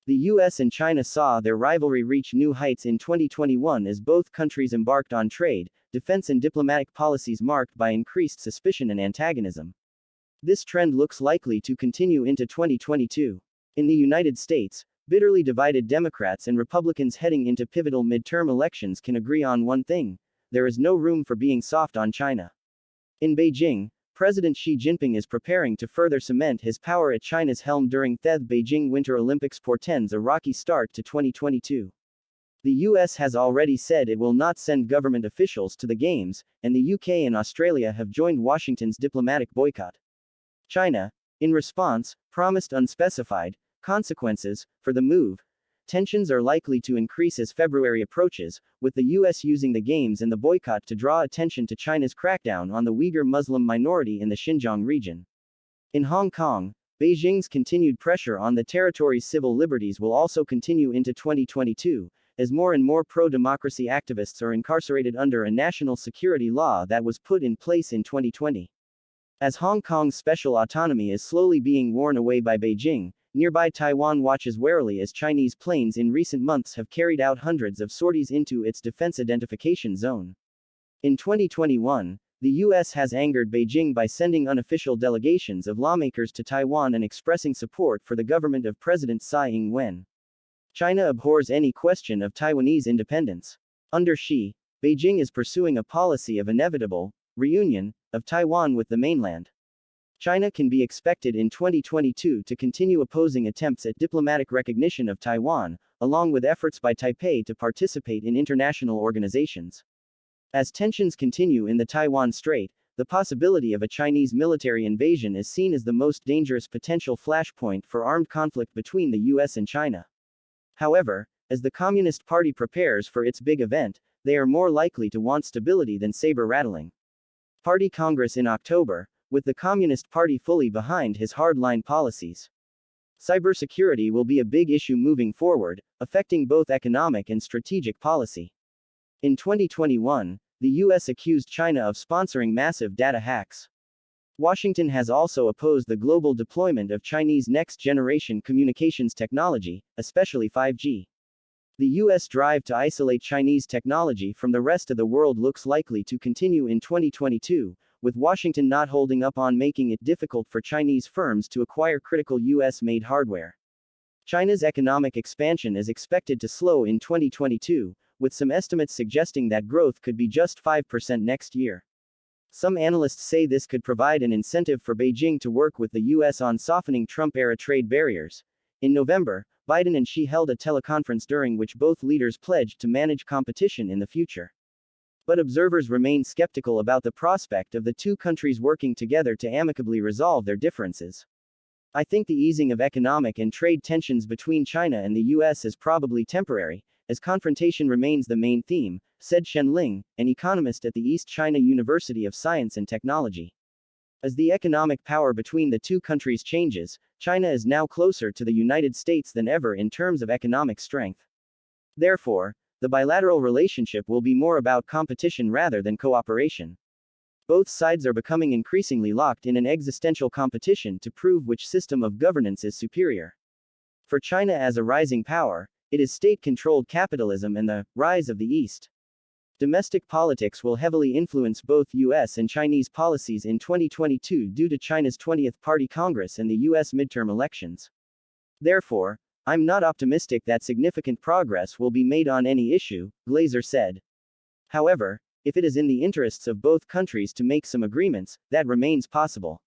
The US and China saw their rivalry reach new heights in 2021 as both countries embarked on trade, defense, and diplomatic policies marked by increased suspicion and antagonism. This trend looks likely to continue into 2022. In the United States, bitterly divided Democrats and Republicans heading into pivotal midterm elections can agree on one thing: there is no room for being soft on China. In Beijing, President Xi Jinping is preparing to further cement his power at China's helm during the Beijing Winter Olympics portends a rocky start to 2022. The US has already said it will not send government officials to the Games, and the UK and Australia have joined Washington's diplomatic boycott. China, in response, promised unspecified consequences for the move. Tensions are likely to increase as February approaches, with the US using the Games and the boycott to draw attention to China's crackdown on the Uyghur Muslim minority in the Xinjiang region. In Hong Kong, Beijing's continued pressure on the territory's civil liberties will also continue into 2022, as more and more pro-democracy activists are incarcerated under a national security law that was put in place in 2020. As Hong Kong's special autonomy is slowly being worn away by Beijing, nearby Taiwan watches warily as Chinese planes in recent months have carried out hundreds of sorties into its defense identification zone. In 2021, the US has angered Beijing by sending unofficial delegations of lawmakers to Taiwan and expressing support for the government of President Tsai Ing-wen. China abhors any question of Taiwanese independence. Under Xi, Beijing is pursuing a policy of inevitable reunion of Taiwan with the mainland. China can be expected in 2022 to continue opposing attempts at diplomatic recognition of Taiwan, along with efforts by Taipei to participate in international organizations. As tensions continue in the Taiwan Strait, the possibility of a Chinese military invasion is seen as the most dangerous potential flashpoint for armed conflict between the US and China. However, as the Communist Party prepares for its big event, they are more likely to want stability than saber-rattling. Party Congress in October, with the Communist Party fully behind his hardline policies. Cybersecurity will be a big issue moving forward, affecting both economic and strategic policy. In 2021, the US accused China of sponsoring massive data hacks. Washington has also opposed the global deployment of Chinese next-generation communications technology, especially 5G. The US drive to isolate Chinese technology from the rest of the world looks likely to continue in 2022, with Washington not holding up on making it difficult for Chinese firms to acquire critical US-made hardware. China's economic expansion is expected to slow in 2022, with some estimates suggesting that growth could be just 5% next year. Some analysts say this could provide an incentive for Beijing to work with the US on softening Trump-era trade barriers. In November, Biden and Xi held a teleconference during which both leaders pledged to manage competition in the future. But observers remain skeptical about the prospect of the two countries working together to amicably resolve their differences. I think the easing of economic and trade tensions between China and the US is probably temporary, as confrontation remains the main theme, said Shen Ling, an economist at the East China University of Science and Technology. As the economic power between the two countries changes, China is now closer to the United States than ever in terms of economic strength. Therefore, the bilateral relationship will be more about competition rather than cooperation. Both sides are becoming increasingly locked in an existential competition to prove which system of governance is superior. For China as a rising power, it is state-controlled capitalism and the rise of the East. Domestic politics will heavily influence both US and Chinese policies in 2022 due to China's 20th Party Congress and the US midterm elections. Therefore, I'm not optimistic that significant progress will be made on any issue, Glazer said. However, if it is in the interests of both countries to make some agreements, that remains possible.